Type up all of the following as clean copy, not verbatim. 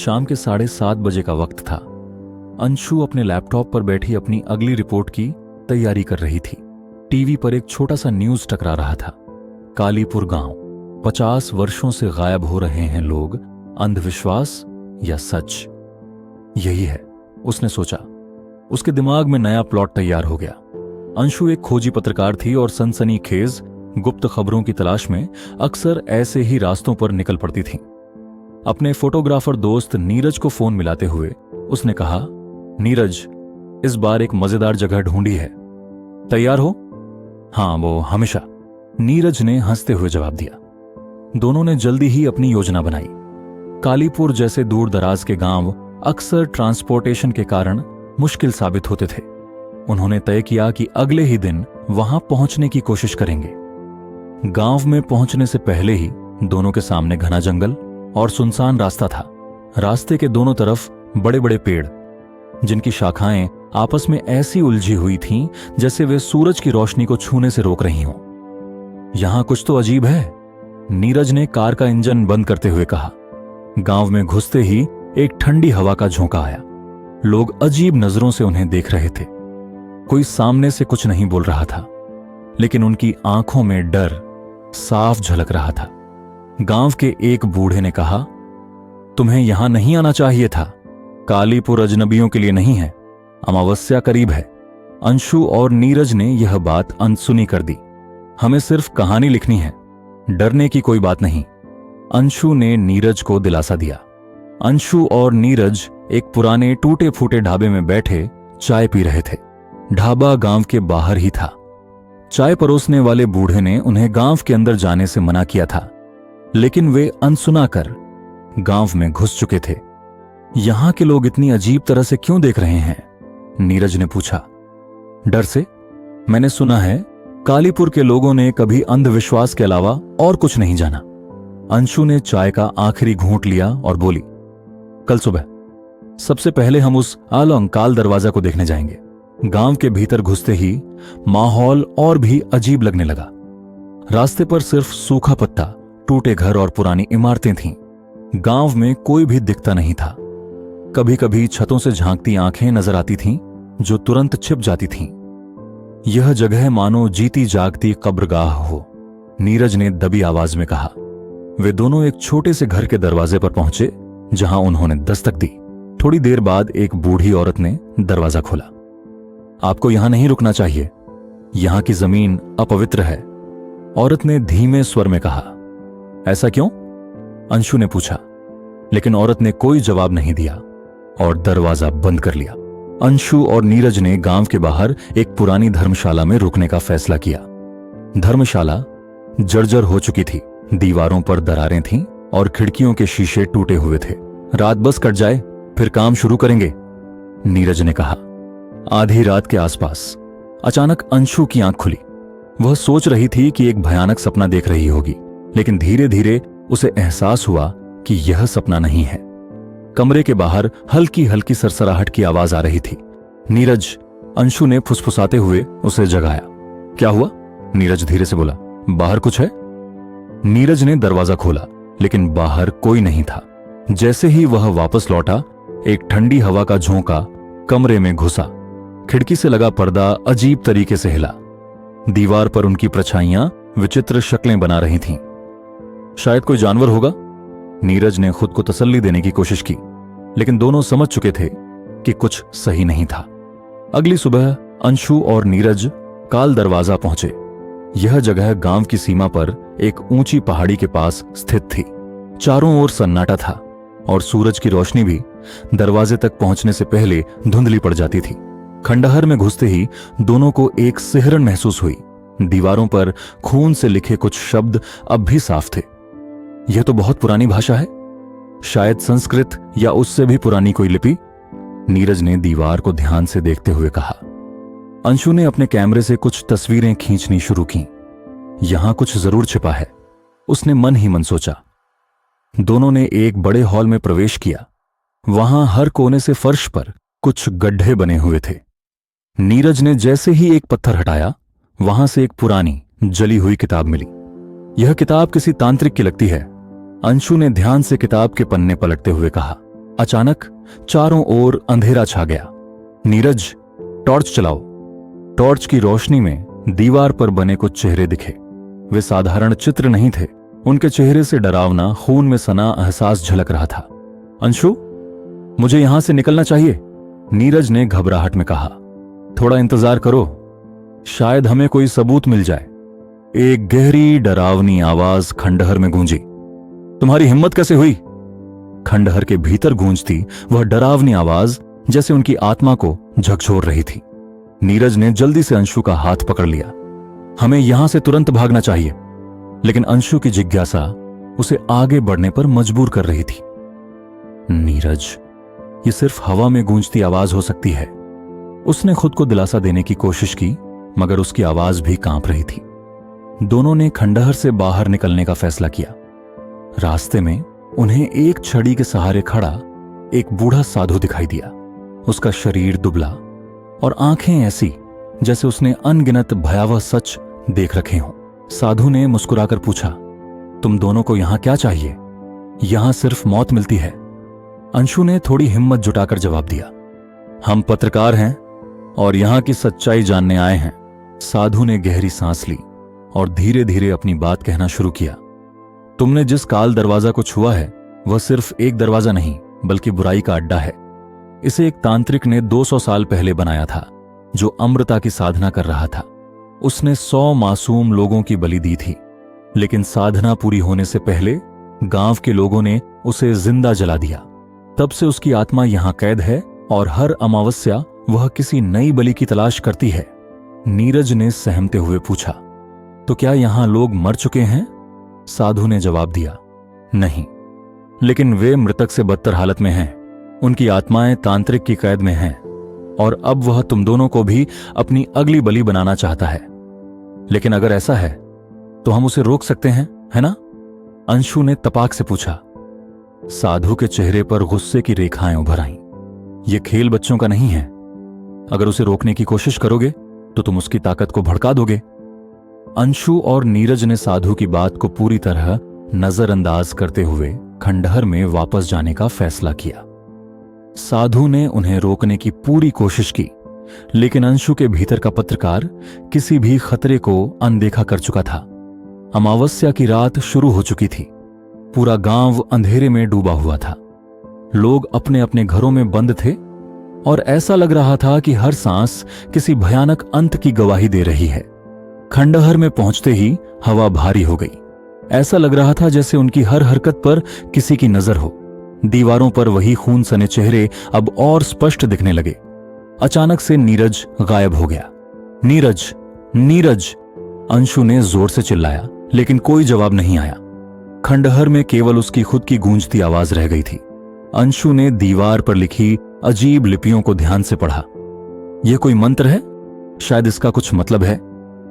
शाम के 7:30 का वक्त था। अंशु अपने लैपटॉप पर बैठी अपनी अगली रिपोर्ट की तैयारी कर रही थी। टीवी पर एक छोटा सा न्यूज टकरा रहा था। कालीपुर गांव, 50 वर्षों से गायब हो रहे हैं लोग, अंधविश्वास या सच? यही है, उसने सोचा। उसके दिमाग में नया प्लॉट तैयार हो गया। अंशु एक खोजी पत्रकार थी और सनसनीखेज गुप्त खबरों की तलाश में अक्सर ऐसे ही रास्तों पर निकल पड़ती थी। अपने फोटोग्राफर दोस्त नीरज को फोन मिलाते हुए उसने कहा, नीरज, इस बार एक मजेदार जगह ढूंढी है, तैयार हो? हाँ, वो हमेशा, नीरज ने हंसते हुए जवाब दिया। दोनों ने जल्दी ही अपनी योजना बनाई। कालीपुर जैसे दूर दराज के गांव अक्सर ट्रांसपोर्टेशन के कारण मुश्किल साबित होते थे। उन्होंने तय किया कि अगले ही दिन वहां पहुंचने की कोशिश करेंगे। गांव में पहुंचने से पहले ही दोनों के सामने घना जंगल और सुनसान रास्ता था। रास्ते के दोनों तरफ बड़े बड़े पेड़, जिनकी शाखाएं आपस में ऐसी उलझी हुई थीं जैसे वे सूरज की रोशनी को छूने से रोक रही हों। यहां कुछ तो अजीब है, नीरज ने कार का इंजन बंद करते हुए कहा। गांव में घुसते ही एक ठंडी हवा का झोंका आया। लोग अजीब नजरों से उन्हें देख रहे थे। कोई सामने से कुछ नहीं बोल रहा था, लेकिन उनकी आंखों में डर साफ झलक रहा था। गांव के एक बूढ़े ने कहा, तुम्हें यहां नहीं आना चाहिए था। कालीपुर अजनबियों के लिए नहीं है, अमावस्या करीब है। अंशु और नीरज ने यह बात अनसुनी कर दी। हमें सिर्फ कहानी लिखनी है, डरने की कोई बात नहीं, अंशु ने नीरज को दिलासा दिया। अंशु और नीरज एक पुराने टूटे फूटे ढाबे में बैठे चाय पी रहे थे। ढाबा गांव के बाहर ही था। चाय परोसने वाले बूढ़े ने उन्हें गांव के अंदर जाने से मना किया था, लेकिन वे अनसुना कर गांव में घुस चुके थे। यहां के लोग इतनी अजीब तरह से क्यों देख रहे हैं? नीरज ने पूछा। डर से? मैंने सुना है कालीपुर के लोगों ने कभी अंधविश्वास के अलावा और कुछ नहीं जाना। अंशु ने चाय का आखिरी घूंट लिया और बोली, कल सुबह सबसे पहले हम उस आलंकाल दरवाजा को देखने जाएंगे। गांव के भीतर घुसते ही माहौल और भी अजीब लगने लगा। रास्ते पर सिर्फ सूखा पत्ता, टूटे घर और पुरानी इमारतें थीं। गांव में कोई भी दिखता नहीं था। कभी कभी छतों से झांकती आंखें नजर आती थीं, जो तुरंत छिप जाती थीं। यह जगह मानो जीती जागती कब्रगाह हो, नीरज ने दबी आवाज में कहा। वे दोनों एक छोटे से घर के दरवाजे पर पहुंचे, जहां उन्होंने दस्तक दी। थोड़ी देर बाद एक बूढ़ी औरत ने दरवाजा खोला। आपको यहां नहीं रुकना चाहिए, यहां की जमीन अपवित्र है, औरत ने धीमे स्वर में कहा। ऐसा क्यों? अंशु ने पूछा, लेकिन औरत ने कोई जवाब नहीं दिया और दरवाजा बंद कर लिया। अंशु और नीरज ने गांव के बाहर एक पुरानी धर्मशाला में रुकने का फैसला किया। धर्मशाला जर्जर हो चुकी थी, दीवारों पर दरारें थीं और खिड़कियों के शीशे टूटे हुए थे। रात बस कट जाए, फिर काम शुरू करेंगे, नीरज ने कहा। आधी रात के आसपास अचानक अंशु की आंख खुली। वह सोच रही थी कि एक भयानक सपना देख रही होगी, लेकिन धीरे धीरे उसे एहसास हुआ कि यह सपना नहीं है। कमरे के बाहर हल्की हल्की सरसराहट की आवाज आ रही थी। नीरज, अंशु ने फुसफुसाते हुए उसे जगाया। क्या हुआ? नीरज धीरे से बोला। बाहर कुछ है? नीरज ने दरवाजा खोला, लेकिन बाहर कोई नहीं था। जैसे ही वह वापस लौटा, एक ठंडी हवा का झोंका कमरे में घुसा। खिड़की से लगा पर्दा अजीब तरीके से हिला। दीवार पर उनकी परछाइयां विचित्र शक्लें बना रही थीं। शायद कोई जानवर होगा, नीरज ने खुद को तसल्ली देने की कोशिश की, लेकिन दोनों समझ चुके थे कि कुछ सही नहीं था। अगली सुबह अंशु और नीरज काल दरवाजा पहुंचे। यह जगह गांव की सीमा पर एक ऊंची पहाड़ी के पास स्थित थी। चारों ओर सन्नाटा था और सूरज की रोशनी भी दरवाजे तक पहुंचने से पहले धुंधली पड़ जाती थी। खंडहर में घुसते ही दोनों को एक सिहरन महसूस हुई। दीवारों पर खून से लिखे कुछ शब्द अब भी साफ थे। यह तो बहुत पुरानी भाषा है, शायद संस्कृत या उससे भी पुरानी कोई लिपि, नीरज ने दीवार को ध्यान से देखते हुए कहा। अंशु ने अपने कैमरे से कुछ तस्वीरें खींचनी शुरू की। यहां कुछ जरूर छिपा है, उसने मन ही मन सोचा। दोनों ने एक बड़े हॉल में प्रवेश किया। वहां हर कोने से फर्श पर कुछ गड्ढे बने हुए थे। नीरज ने जैसे ही एक पत्थर हटाया, वहां से एक पुरानी जली हुई किताब मिली। यह किताब किसी तांत्रिक की लगती है, अंशु ने ध्यान से किताब के पन्ने पलटते हुए कहा। अचानक चारों ओर अंधेरा छा गया। नीरज, टॉर्च चलाओ। टॉर्च की रोशनी में दीवार पर बने कुछ चेहरे दिखे। वे साधारण चित्र नहीं थे, उनके चेहरे से डरावना, खून में सना एहसास झलक रहा था। अंशु, मुझे यहां से निकलना चाहिए, नीरज ने घबराहट में कहा। थोड़ा इंतजार करो, शायद हमें कोई सबूत मिल जाए। एक गहरी डरावनी आवाज खंडहर में गूंजी। तुम्हारी हिम्मत कैसे हुई? खंडहर के भीतर गूंजती वह डरावनी आवाज जैसे उनकी आत्मा को झकझोर रही थी। नीरज ने जल्दी से अंशु का हाथ पकड़ लिया। हमें यहां से तुरंत भागना चाहिए, लेकिन अंशु की जिज्ञासा उसे आगे बढ़ने पर मजबूर कर रही थी। नीरज, ये सिर्फ हवा में गूंजती आवाज हो सकती है। उसने खुद को दिलासा देने की कोशिश की, मगर उसकी आवाज भी कांप रही थी। दोनों ने खंडहर से बाहर निकलने का फैसला किया। रास्ते में उन्हें एक छड़ी के सहारे खड़ा एक बूढ़ा साधु दिखाई दिया। उसका शरीर दुबला और आंखें ऐसी जैसे उसने अनगिनत भयावह सच देख रखे हों। साधु ने मुस्कुराकर पूछा, तुम दोनों को यहां क्या चाहिए? यहां सिर्फ मौत मिलती है। अंशु ने थोड़ी हिम्मत जुटाकर जवाब दिया, हम पत्रकार हैं और यहां की सच्चाई जानने आए हैं। साधु ने गहरी सांस ली और धीरे धीरे अपनी बात कहना शुरू किया। तुमने जिस काल दरवाजा को छुआ है वह सिर्फ एक दरवाजा नहीं, बल्कि बुराई का अड्डा है। इसे एक तांत्रिक ने 200 साल पहले बनाया था, जो अमृता की साधना कर रहा था। उसने 100 मासूम लोगों की बलि दी थी, लेकिन साधना पूरी होने से पहले गांव के लोगों ने उसे जिंदा जला दिया। तब से उसकी आत्मा यहां कैद है और हर अमावस्या वह किसी नई बलि की तलाश करती है। नीरज ने सहमते हुए पूछा, तो क्या यहां लोग मर चुके हैं? साधु ने जवाब दिया, नहीं, लेकिन वे मृतक से बदतर हालत में हैं। उनकी आत्माएं तांत्रिक की कैद में हैं और अब वह तुम दोनों को भी अपनी अगली बलि बनाना चाहता है। लेकिन अगर ऐसा है तो हम उसे रोक सकते हैं, है ना? अंशु ने तपाक से पूछा। साधु के चेहरे पर गुस्से की रेखाएं उभर आईं। यह खेल बच्चों का नहीं है। अगर उसे रोकने की कोशिश करोगे तो तुम उसकी ताकत को भड़का दोगे। अंशु और नीरज ने साधु की बात को पूरी तरह नजरअंदाज करते हुए खंडहर में वापस जाने का फैसला किया। साधु ने उन्हें रोकने की पूरी कोशिश की, लेकिन अंशु के भीतर का पत्रकार किसी भी खतरे को अनदेखा कर चुका था। अमावस्या की रात शुरू हो चुकी थी। पूरा गांव अंधेरे में डूबा हुआ था। लोग अपने अपने घरों में बंद थे और ऐसा लग रहा था कि हर सांस किसी भयानक अंत की गवाही दे रही है। खंडहर में पहुंचते ही हवा भारी हो गई। ऐसा लग रहा था जैसे उनकी हर हरकत पर किसी की नजर हो। दीवारों पर वही खून सने चेहरे अब और स्पष्ट दिखने लगे। अचानक से नीरज गायब हो गया। नीरज, नीरज, अंशु ने जोर से चिल्लाया, लेकिन कोई जवाब नहीं आया। खंडहर में केवल उसकी खुद की गूंजती आवाज रह गई थी। अंशु ने दीवार पर लिखी अजीब लिपियों को ध्यान से पढ़ा। यह कोई मंत्र है? शायद इसका कुछ मतलब है।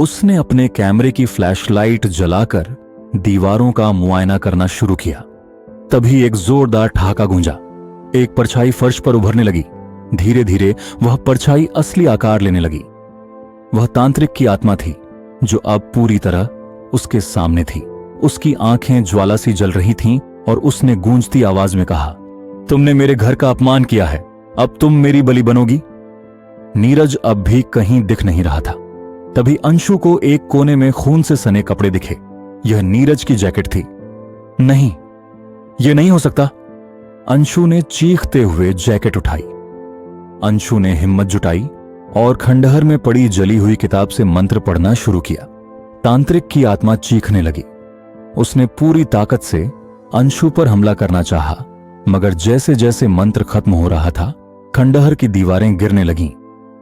उसने अपने कैमरे की फ्लैशलाइट जलाकर दीवारों का मुआयना करना शुरू किया। तभी एक जोरदार ठहाका गूंजा। एक परछाई फर्श पर उभरने लगी। धीरे धीरे वह परछाई असली आकार लेने लगी। वह तांत्रिक की आत्मा थी, जो अब पूरी तरह उसके सामने थी। उसकी आंखें ज्वाला सी जल रही थीं और उसने गूंजती आवाज में कहा, तुमने मेरे घर का अपमान किया है, अब तुम मेरी बलि बनोगी। नीरज अब भी कहीं दिख नहीं रहा था। तभी अंशु को एक कोने में खून से सने कपड़े दिखे। यह नीरज की जैकेट थी। नहीं, यह नहीं हो सकता। अंशु ने चीखते हुए जैकेट उठाई। अंशु ने हिम्मत जुटाई और खंडहर में पड़ी जली हुई किताब से मंत्र पढ़ना शुरू किया। तांत्रिक की आत्मा चीखने लगी। उसने पूरी ताकत से अंशु पर हमला करना चाहा, मगर जैसे जैसे मंत्र खत्म हो रहा था, खंडहर की दीवारें गिरने लगीं।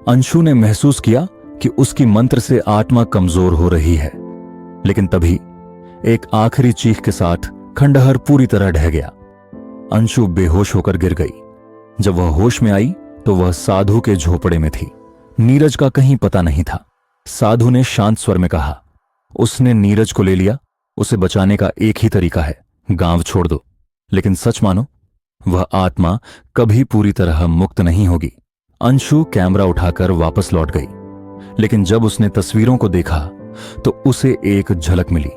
अंशु ने महसूस किया कि उसकी मंत्र से आत्मा कमजोर हो रही है। लेकिन तभी एक आखिरी चीख के साथ खंडहर पूरी तरह ढह गया। अंशु बेहोश होकर गिर गई। जब वह होश में आई तो वह साधु के झोपड़े में थी। नीरज का कहीं पता नहीं था। साधु ने शांत स्वर में कहा, उसने नीरज को ले लिया। उसे बचाने का एक ही तरीका है, गांव छोड़ दो। लेकिन सच मानो, वह आत्मा कभी पूरी तरह मुक्त नहीं होगी। अंशु कैमरा उठाकर वापस लौट गई, लेकिन जब उसने तस्वीरों को देखा तो उसे एक झलक मिली।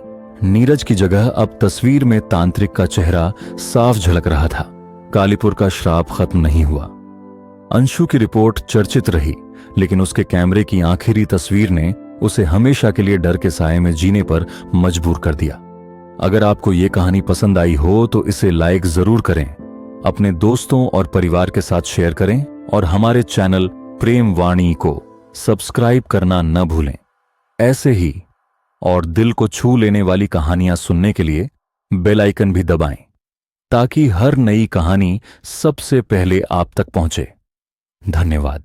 नीरज की जगह अब तस्वीर में तांत्रिक का चेहरा साफ झलक रहा था। कालीपुर का श्राप खत्म नहीं हुआ। अंशु की रिपोर्ट चर्चित रही, लेकिन उसके कैमरे की आखिरी तस्वीर ने उसे हमेशा के लिए डर के साए में जीने पर मजबूर कर दिया। अगर आपको ये कहानी पसंद आई हो तो इसे लाइक जरूर करें, अपने दोस्तों और परिवार के साथ शेयर करें और हमारे चैनल प्रेम वाणी को सब्सक्राइब करना न भूलें। ऐसे ही और दिल को छू लेने वाली कहानियां सुनने के लिए बेल आइकन भी दबाएं, ताकि हर नई कहानी सबसे पहले आप तक पहुंचे। धन्यवाद।